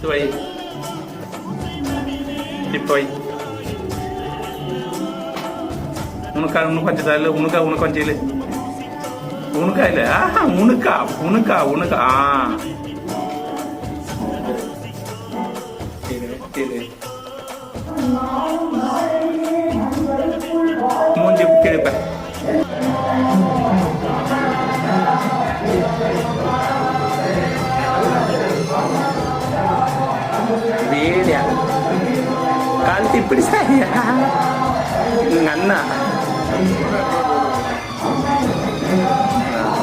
வை இப்போ வை உனக்கா இன்னும் கொஞ்சம் தரல உனக்கா உனக்கு கொஞ்சம் இல்லை உனக்கா இல்லை உனக்கா உனக்கா உனக்கா மூஞ்சி கிழப்ப வேலையா காலத்து இப்படி சாரியா அண்ணா